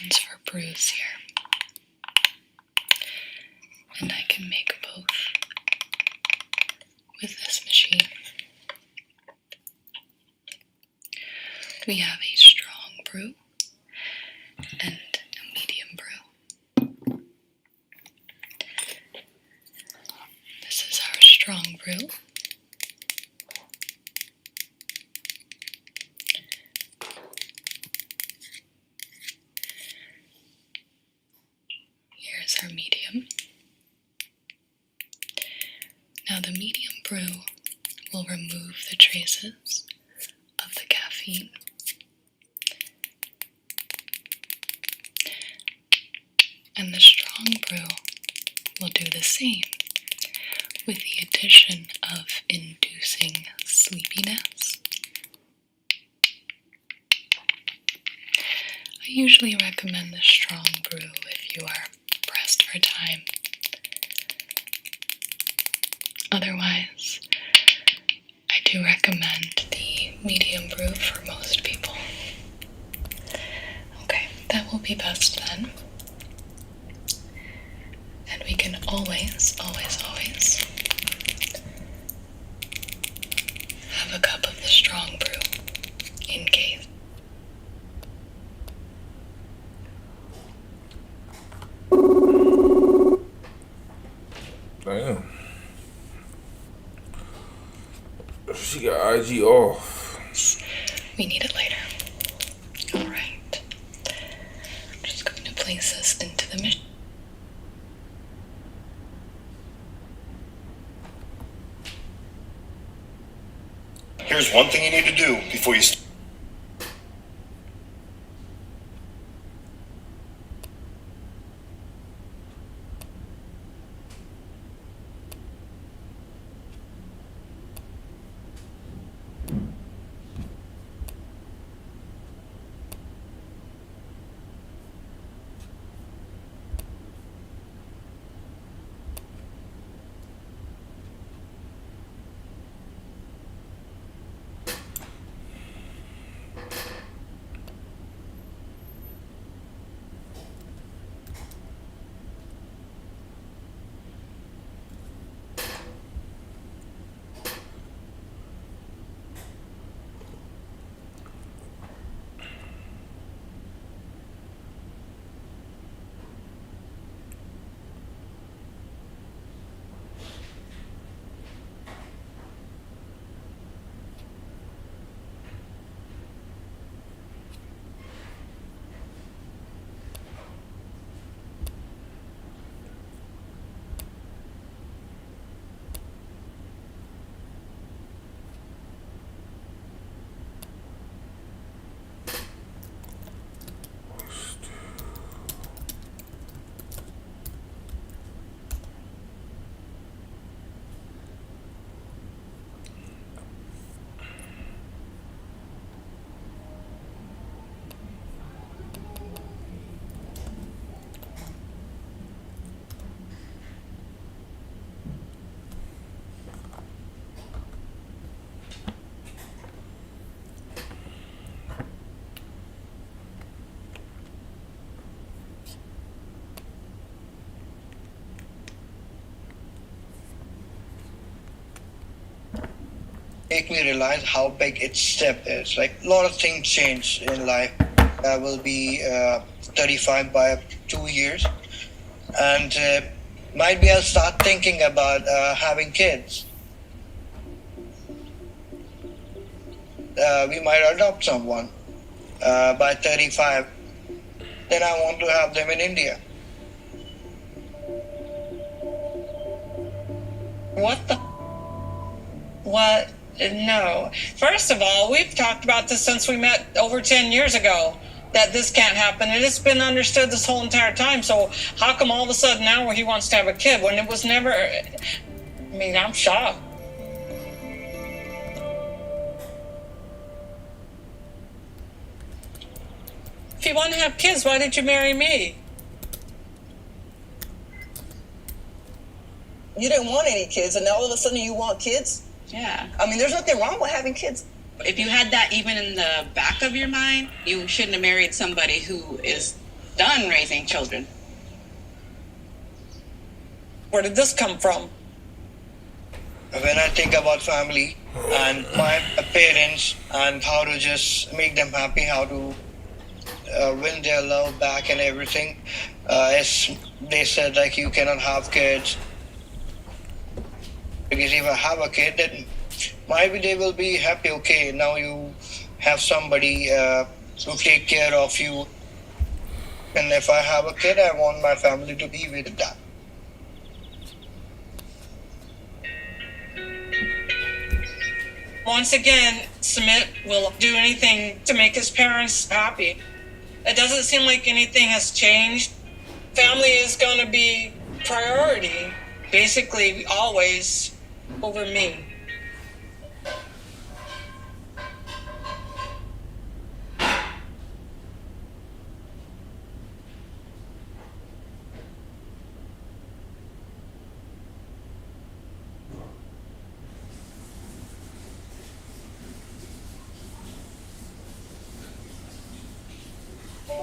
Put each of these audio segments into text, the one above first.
options for brews here. And I can make both with this machine. We have a strong brew and a medium brew. This is our strong brew. Here's our medium. Now the medium brew will remove the traces of the caffeine. And the strong brew will do the same, with the addition of inducing sleepiness. I usually recommend the strong brew if you are pressed for time. Otherwise, I do recommend the medium brew for most people. Okay, that will be best then. And we can always have a cup of the strong brew in case. Damn. She got IG off. We need it later. Alright. I'm just going to place this into the machine. Here's one thing you need to do before you make me realize how big its step is. Like, a lot of things change in life. I will be 35 by 2 years, and might be I'll start thinking about having kids. We might adopt someone by 35. Then I want to have them in India. What the? What? No. First of all, we've talked about this since we met over 10 years ago, that this can't happen. And it's been understood this whole entire time. So how come all of a sudden now he wants to have a kid when it was never... I mean, I'm shocked. If you want to have kids, why did you marry me? You didn't want any kids, and now all of a sudden you want kids? Yeah. I mean, there's nothing wrong with having kids. If you had that even in the back of your mind, you shouldn't have married somebody who is done raising children. Where did this come from? When I think about family and my parents and how to just make them happy, how to win their love back and everything, as they said, like, you cannot have kids. Because if I have a kid, then maybe they will be happy. Okay, now you have somebody to take care of you. And if I have a kid, I want my family to be with that. Once again, Sumit will do anything to make his parents happy. It doesn't seem like anything has changed. Family is going to be priority, basically always, over me.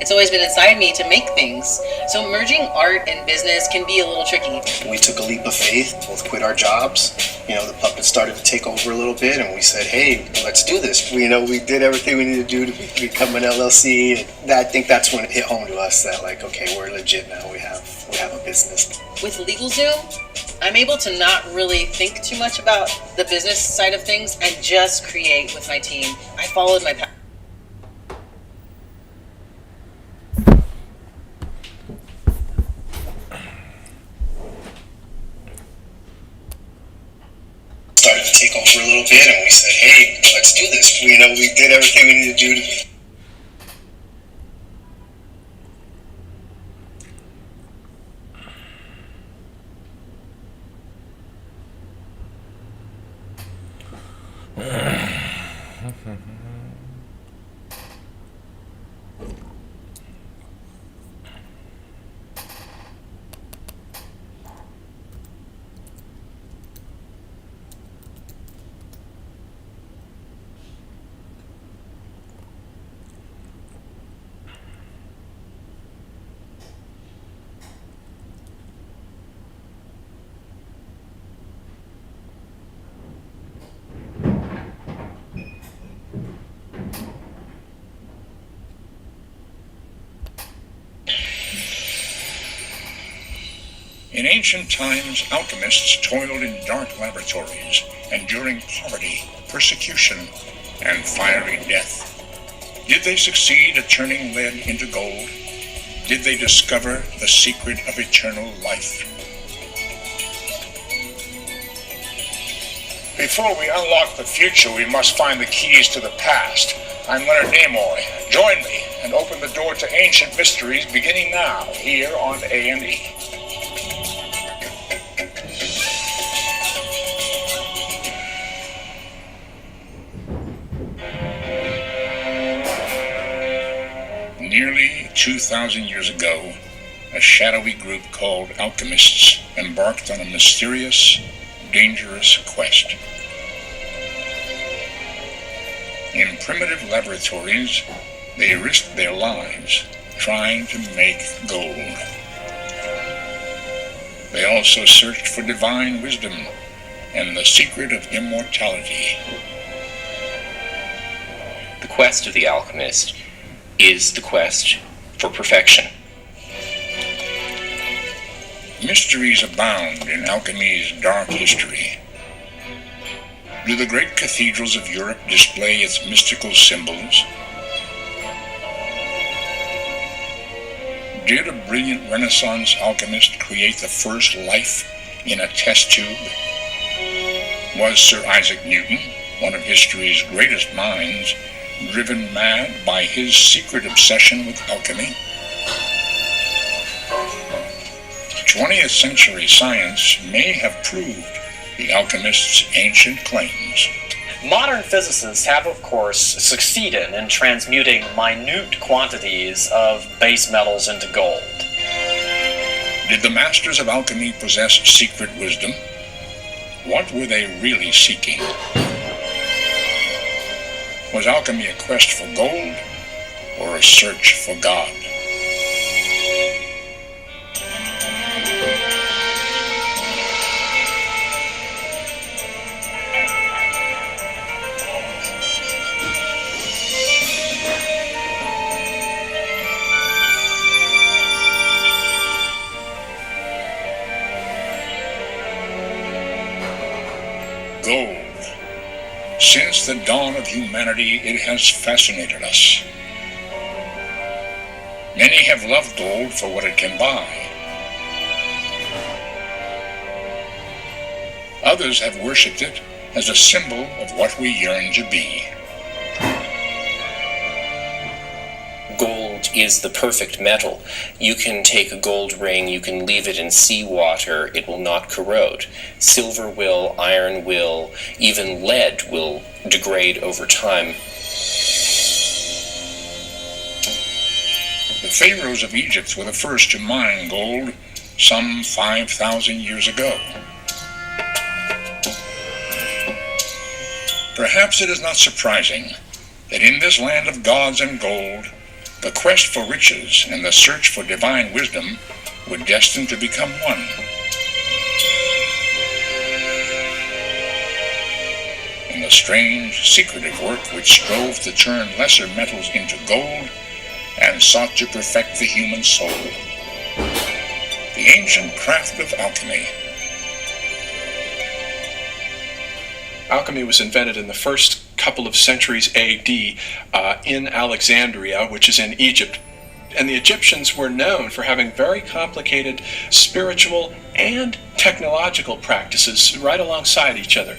It's always been inside me to make things. So merging art and business can be a little tricky. We took a leap of faith, both quit our jobs. The puppet started to take over a little bit, and we said, hey, let's do this. We did everything we needed to do to become an LLC. And I think that's when it hit home to us that, like, okay, we're legit now. We have a business. With LegalZoom, I'm able to not really think too much about the business side of things and just create with my team. I followed my path. Started to take over a little bit, and we said, hey, let's do this. We did everything we needed to do to In ancient times, alchemists toiled in dark laboratories, enduring poverty, persecution, and fiery death. Did they succeed at turning lead into gold? Did they discover the secret of eternal life? Before we unlock the future, we must find the keys to the past. I'm Leonard Nimoy. Join me and open the door to ancient mysteries beginning now, here on A&E. Nearly 2,000 years ago, a shadowy group called alchemists embarked on a mysterious, dangerous quest. In primitive laboratories, they risked their lives trying to make gold. They also searched for divine wisdom and the secret of immortality. The quest of the alchemist is the quest for perfection. Mysteries abound in alchemy's dark history. Do the great cathedrals of Europe display its mystical symbols? Did a brilliant Renaissance alchemist create the first life in a test tube? Was Sir Isaac Newton, one of history's greatest minds, driven mad by his secret obsession with alchemy? 20th century science may have proved the alchemist's ancient claims. Modern physicists have, of course, succeeded in transmuting minute quantities of base metals into gold. Did the masters of alchemy possess secret wisdom? What were they really seeking? Was alchemy a quest for gold or a search for God? Since the dawn of humanity, it has fascinated us. Many have loved gold for what it can buy. Others have worshipped it as a symbol of what we yearn to be. Gold is the perfect metal. You can take a gold ring, you can leave it in seawater, it will not corrode. Silver will, iron will, even lead will degrade over time. The pharaohs of Egypt were the first to mine gold some 5,000 years ago. Perhaps it is not surprising that in this land of gods and gold, the quest for riches and the search for divine wisdom were destined to become one. In the strange, secretive work which strove to turn lesser metals into gold and sought to perfect the human soul, the ancient craft of alchemy. Alchemy was invented in the first couple of centuries AD in Alexandria, which is in Egypt. And the Egyptians were known for having very complicated spiritual and technological practices right alongside each other.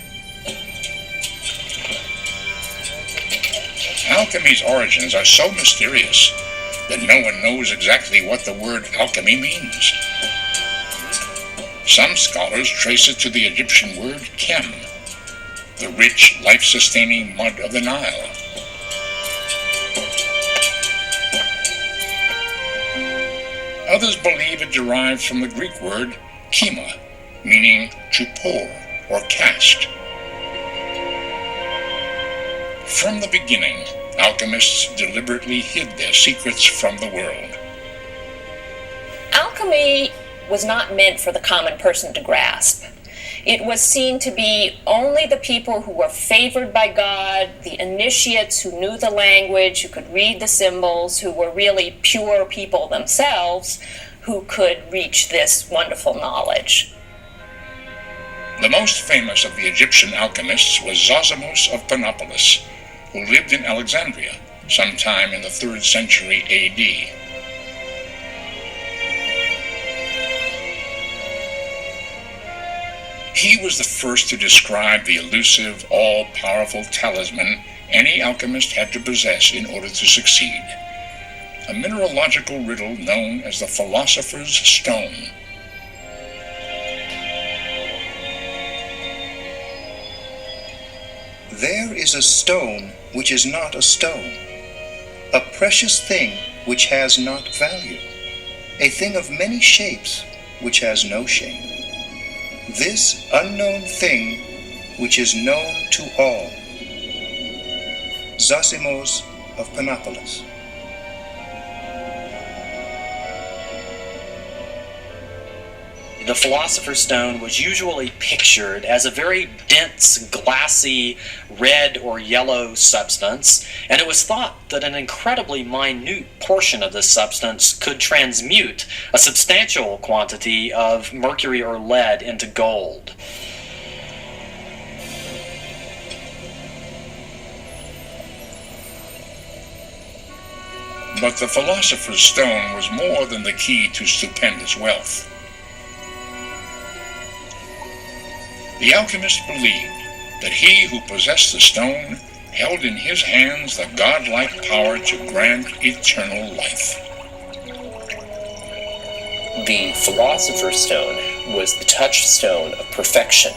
Alchemy's origins are so mysterious that no one knows exactly what the word alchemy means. Some scholars trace it to the Egyptian word chem, the rich, life-sustaining mud of the Nile. Others believe it derived from the Greek word chema, meaning to pour or cast. From the beginning, alchemists deliberately hid their secrets from the world. Alchemy was not meant for the common person to grasp. It was seen to be only the people who were favored by God, the initiates who knew the language, who could read the symbols, who were really pure people themselves, who could reach this wonderful knowledge. The most famous of the Egyptian alchemists was Zosimos of Panopolis, who lived in Alexandria sometime in the 3rd century AD. He was the first to describe the elusive, all-powerful talisman any alchemist had to possess in order to succeed, a mineralogical riddle known as the Philosopher's Stone. There is a stone which is not a stone, a precious thing which has not value, a thing of many shapes which has no shape. This unknown thing which is known to all. Zosimos of Panopolis. The Philosopher's Stone was usually pictured as a very dense, glassy, red or yellow substance, and it was thought that an incredibly minute portion of this substance could transmute a substantial quantity of mercury or lead into gold. But the Philosopher's Stone was more than the key to stupendous wealth. The alchemist believed that he who possessed the stone held in his hands the godlike power to grant eternal life. The Philosopher's Stone was the touchstone of perfection.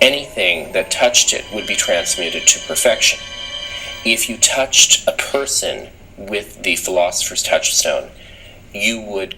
Anything that touched it would be transmuted to perfection. If you touched a person with the Philosopher's Touchstone, you would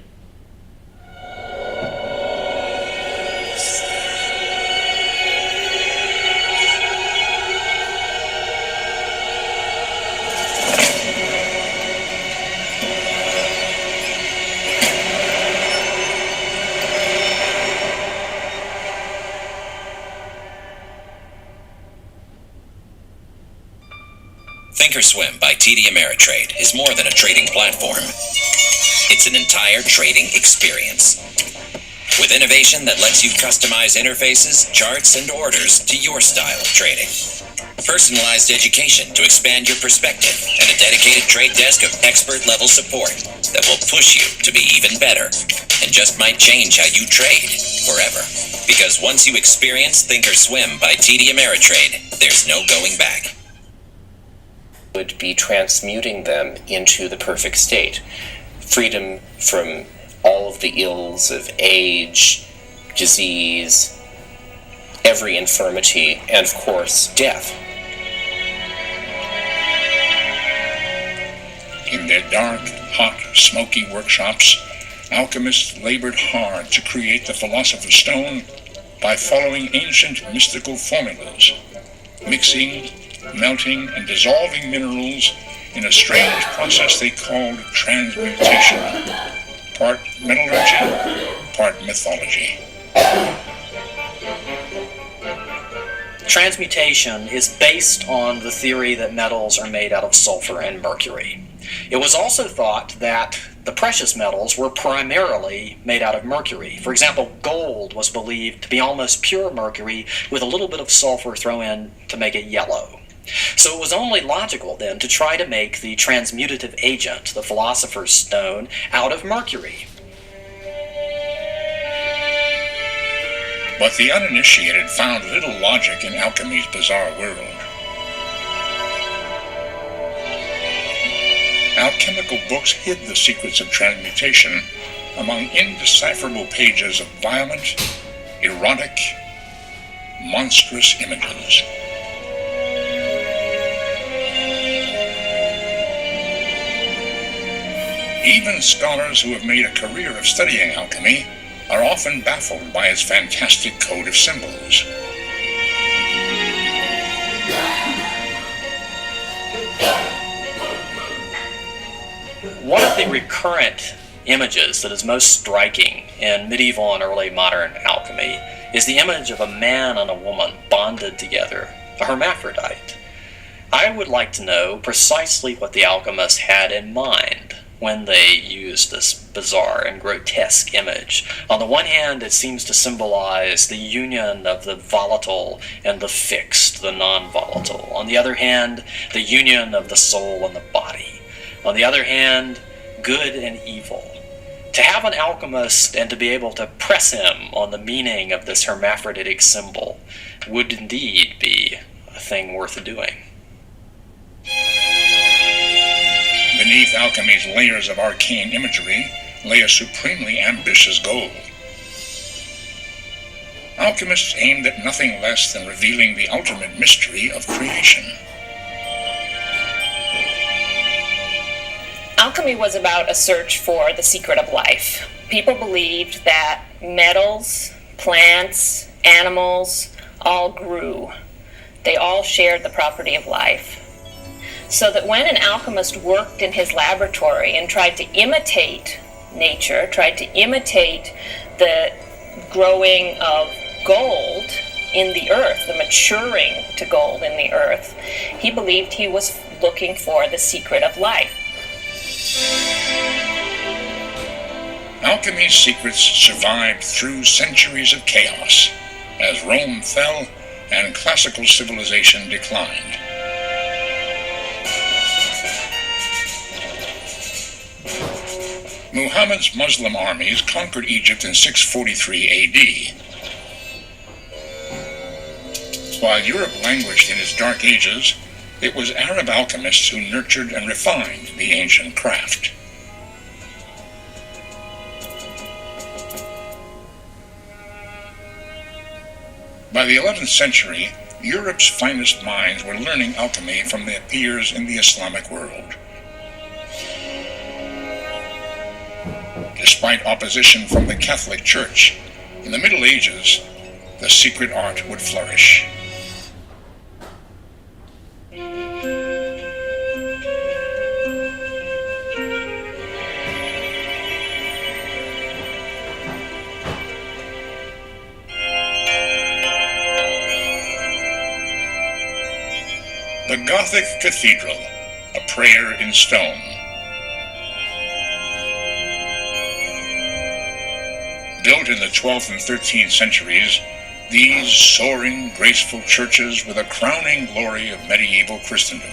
Thinkorswim by TD Ameritrade is more than a trading platform. It's an entire trading experience. With innovation that lets you customize interfaces, charts, and orders to your style of trading. personalized education to expand your perspective, and a dedicated trade desk of expert-level support that will push you to be even better and just might change how you trade forever. Because once you experience Thinkorswim by TD Ameritrade, there's no going back. Would be transmuting them into the perfect state. Freedom from all of the ills of age, disease, every infirmity, and of course, death. In their dark, hot, smoky workshops, alchemists labored hard to create the Philosopher's Stone by following ancient mystical formulas, mixing, melting, and dissolving minerals in a strange process they called transmutation, part metallurgy, part mythology. Transmutation is based on the theory that metals are made out of sulfur and mercury. It was also thought that the precious metals were primarily made out of mercury. For example, gold was believed to be almost pure mercury with a little bit of sulfur thrown in to make it yellow. So it was only logical then to try to make the transmutative agent, the Philosopher's Stone, out of mercury. But the uninitiated found little logic in alchemy's bizarre world. Alchemical books hid the secrets of transmutation among indecipherable pages of violent, erotic, monstrous images. Even scholars who have made a career of studying alchemy are often baffled by its fantastic code of symbols. One of the recurrent images that is most striking in medieval and early modern alchemy is the image of a man and a woman bonded together, a hermaphrodite. I would like to know precisely what the alchemists had in mind when they used this bizarre and grotesque image. On the one hand, it seems to symbolize the union of the volatile and the fixed, the non-volatile. On the other hand, the union of the soul and the body. On the other hand, good and evil. To have an alchemist and to be able to press him on the meaning of this hermaphroditic symbol would indeed be a thing worth doing. Beneath alchemy's layers of arcane imagery lay a supremely ambitious goal. Alchemists aimed at nothing less than revealing the ultimate mystery of creation. Alchemy was about a search for the secret of life. People believed that metals, plants, animals all grew. They all shared the property of life. So that when an alchemist worked in his laboratory and tried to imitate nature, tried to imitate the growing of gold in the earth, the maturing to gold in the earth, he believed he was looking for the secret of life. Alchemy's secrets survived through centuries of chaos as Rome fell and classical civilization declined. Muhammad's Muslim armies conquered Egypt in 643 AD. While Europe languished in its dark ages, it was Arab alchemists who nurtured and refined the ancient craft. By the 11th century, Europe's finest minds were learning alchemy from their peers in the Islamic world. Despite opposition from the Catholic Church, in the Middle Ages, the secret art would flourish. The Gothic Cathedral, a prayer in stone. Built in the 12th and 13th centuries, These soaring, graceful churches were the crowning glory of medieval Christendom.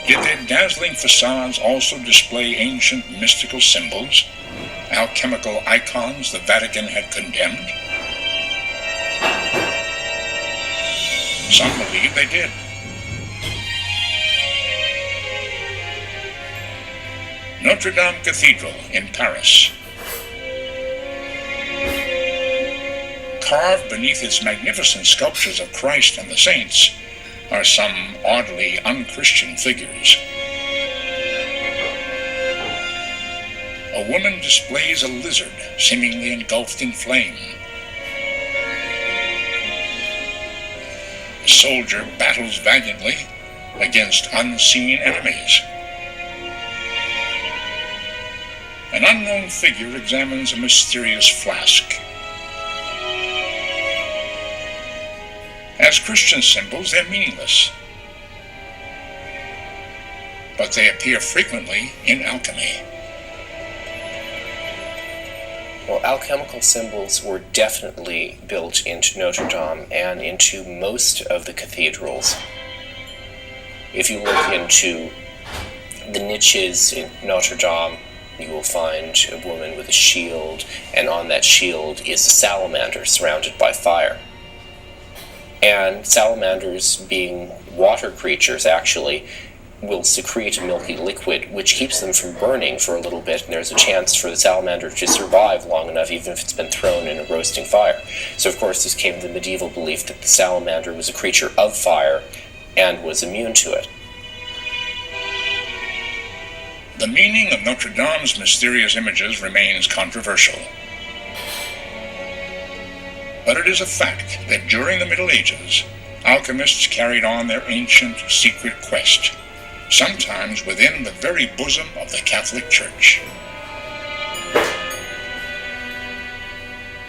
Did their dazzling facades also display ancient mystical symbols, alchemical icons the Vatican had condemned? Some believe they did. Notre Dame Cathedral in Paris. Carved beneath its magnificent sculptures of Christ and the saints are some oddly unchristian figures. A woman displays a lizard seemingly engulfed in flame. A soldier battles valiantly against unseen enemies. An unknown figure examines a mysterious flask. As Christian symbols, they're meaningless, but they appear frequently in alchemy. Well, alchemical symbols were definitely built into Notre Dame and into most of the cathedrals. If you look into the niches in Notre Dame, you will find a woman with a shield, and on that shield is a salamander surrounded by fire. And salamanders, being water creatures, actually will secrete a milky liquid which keeps them from burning for a little bit, and there's a chance for the salamander to survive long enough even if it's been thrown in a roasting fire. So of course this came the medieval belief that the salamander was a creature of fire and was immune to it. The meaning of Notre Dame's mysterious images remains controversial. But it is a fact that during the Middle Ages, alchemists carried on their ancient secret quest, sometimes within the very bosom of the Catholic Church.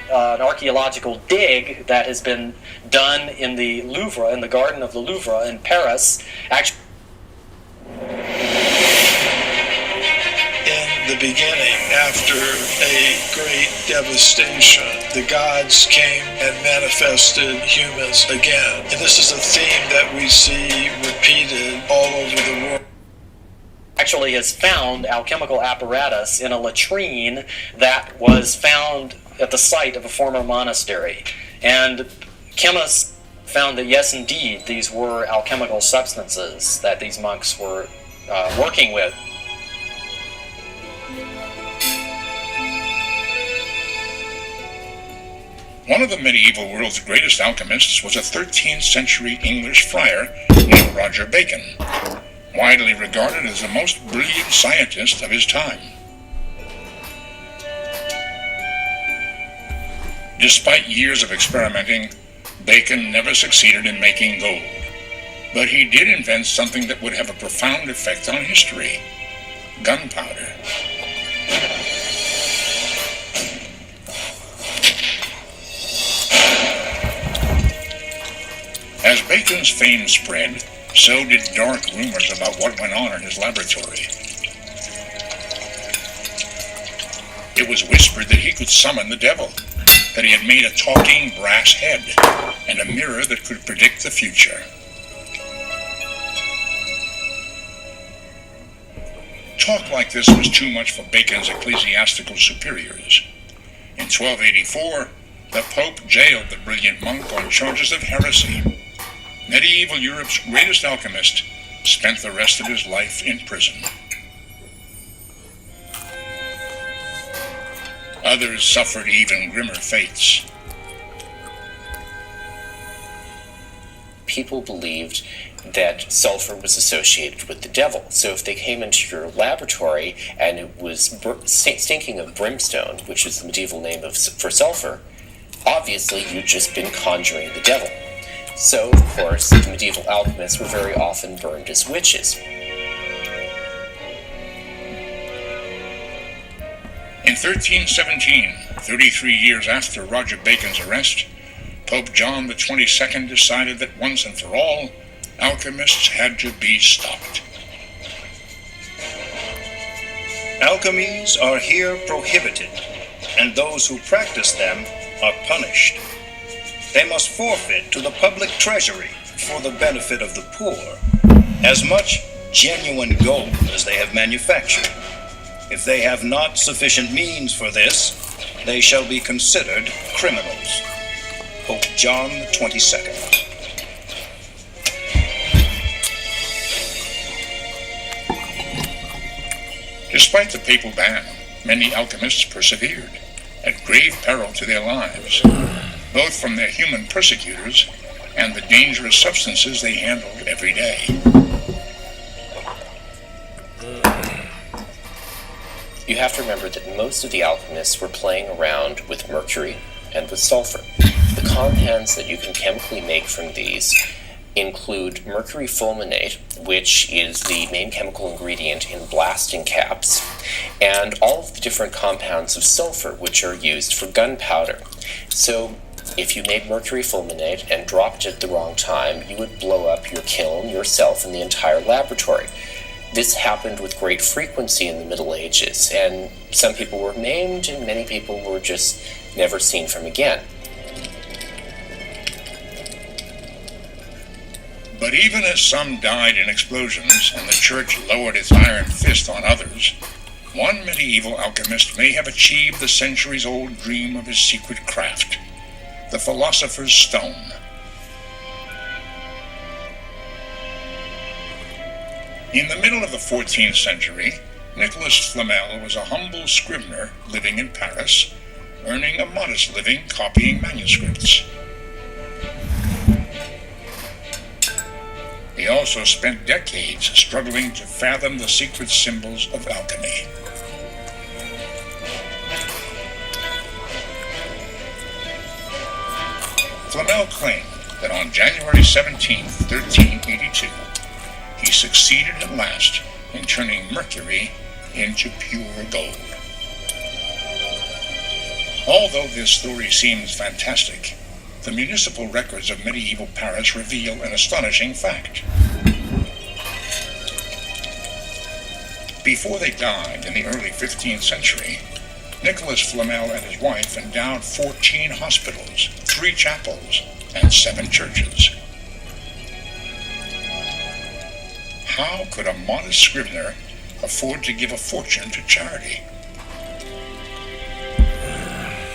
An archaeological dig that has been done in the Louvre, in the Garden of the Louvre in Paris, actually. In the beginning, after a great devastation, the gods came and manifested humans again. And this is a theme that we see repeated all over the world. Actually has found alchemical apparatus in a latrine that was found at the site of a former monastery. And chemists found that yes, indeed, these were alchemical substances that these monks were working with. One of the medieval world's greatest alchemists was a 13th century English friar named Roger Bacon, widely regarded as the most brilliant scientist of his time. Despite years of experimenting, Bacon never succeeded in making gold, but he did invent something that would have a profound effect on history: gunpowder. As Bacon's fame spread, so did dark rumors about what went on in his laboratory. It was whispered that he could summon the devil, that he had made a talking brass head and a mirror that could predict the future. Talk like this was too much for Bacon's ecclesiastical superiors. In 1284, the Pope jailed the brilliant monk on charges of heresy. Medieval Europe's greatest alchemist spent the rest of his life in prison. Others suffered even grimmer fates. People believed that sulfur was associated with the devil. So if they came into your laboratory and it was stinking of brimstone, which is the medieval name for sulfur, obviously you'd just been conjuring the devil. So, of course, the medieval alchemists were very often burned as witches. In 1317, 33 years after Roger Bacon's arrest, Pope John the 22nd decided that once and for all, alchemists had to be stopped. Alchemies are here prohibited, and those who practice them are punished. They must forfeit to the public treasury, for the benefit of the poor, as much genuine gold as they have manufactured. If they have not sufficient means for this, they shall be considered criminals. Pope John the 22nd. Despite the papal ban, many alchemists persevered, at grave peril to their lives, both from their human persecutors and the dangerous substances they handled every day. You have to remember that most of the alchemists were playing around with mercury and with sulfur. The compounds that you can chemically make from these include mercury fulminate, which is the main chemical ingredient in blasting caps, and all of the different compounds of sulfur, which are used for gunpowder. So if you made mercury fulminate and dropped it at the wrong time, you would blow up your kiln, yourself, and the entire laboratory. This happened with great frequency in the Middle Ages, and some people were maimed and many people were just never seen from again. But even as some died in explosions and the church lowered its iron fist on others, one medieval alchemist may have achieved the centuries-old dream of his secret craft, the philosopher's stone. In the middle of the 14th century, Nicholas Flamel was a humble scrivener living in Paris, earning a modest living copying manuscripts. He also spent decades struggling to fathom the secret symbols of alchemy. Flamel claimed that on January 17, 1382, he succeeded at last in turning mercury into pure gold. Although this story seems fantastic, the municipal records of medieval Paris reveal an astonishing fact. Before they died in the early 15th century, Nicholas Flamel and his wife endowed 14 hospitals, 3 chapels, and 7 churches. How could a modest scrivener afford to give a fortune to charity?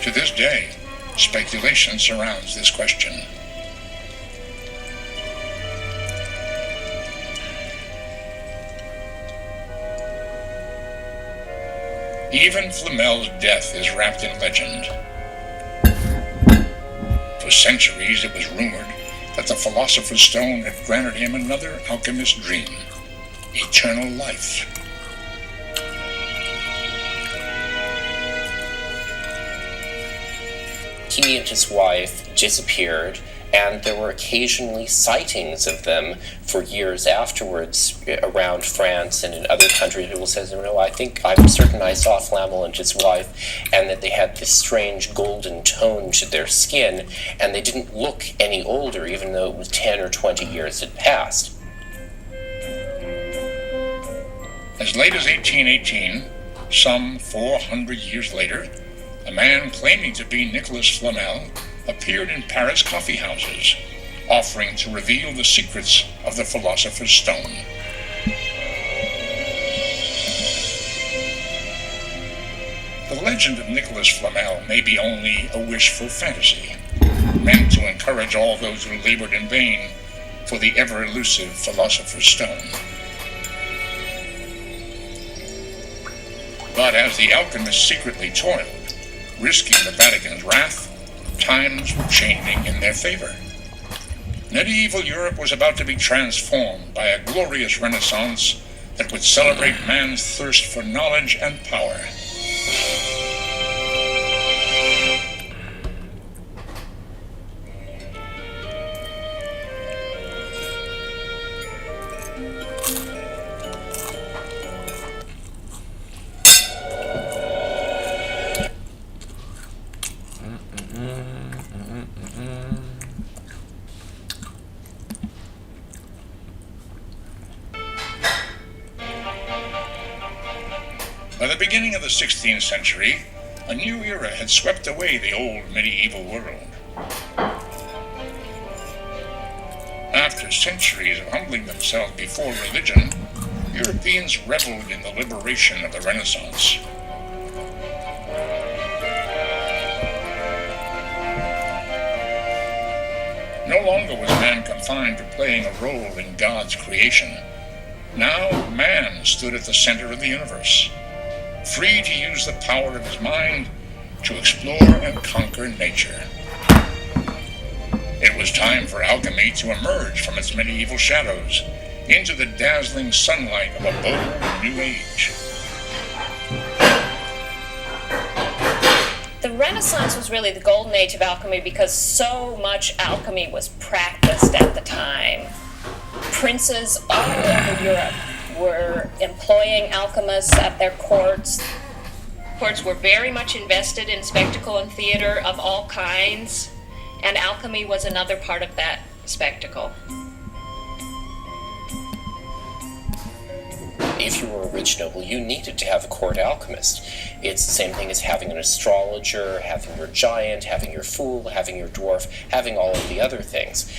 To this day, speculation surrounds this question. Even Flamel's death is wrapped in legend. For centuries it was rumored that the Philosopher's Stone had granted him another alchemist's dream, eternal life. He and his wife disappeared, and there were occasionally sightings of them for years afterwards around France and in other countries. People says, no, I'm certain I saw Flamel and his wife, and that they had this strange golden tone to their skin, and they didn't look any older, even though it was 10 or 20 years had passed. As late as 1818, some 400 years later, a man claiming to be Nicholas Flamel appeared in Paris coffee houses, offering to reveal the secrets of the Philosopher's Stone. The legend of Nicholas Flamel may be only a wishful fantasy, meant to encourage all those who labored in vain for the ever-elusive Philosopher's Stone. But as the alchemists secretly toiled, risking the Vatican's wrath, times were changing in their favor. Medieval Europe was about to be transformed by a glorious renaissance that would celebrate man's thirst for knowledge and power. By the beginning of the 16th century, A new era had swept away the old medieval world. After centuries of humbling themselves before religion, Europeans reveled in the liberation of the Renaissance. No longer was man confined to playing a role in God's creation. Now man stood at the center of the universe, free to use the power of his mind to explore and conquer nature. It was time for alchemy to emerge from its medieval shadows into the dazzling sunlight of a bold new age. The Renaissance was really the golden age of alchemy because so much alchemy was practiced at the time. Princes all over Europe were employing alchemists at their courts. Courts were very much invested in spectacle and theater of all kinds, and alchemy was another part of that spectacle. If you were a rich noble, you needed to have a court alchemist. It's the same thing as having an astrologer, having your giant, having your fool, having your dwarf, having all of the other things.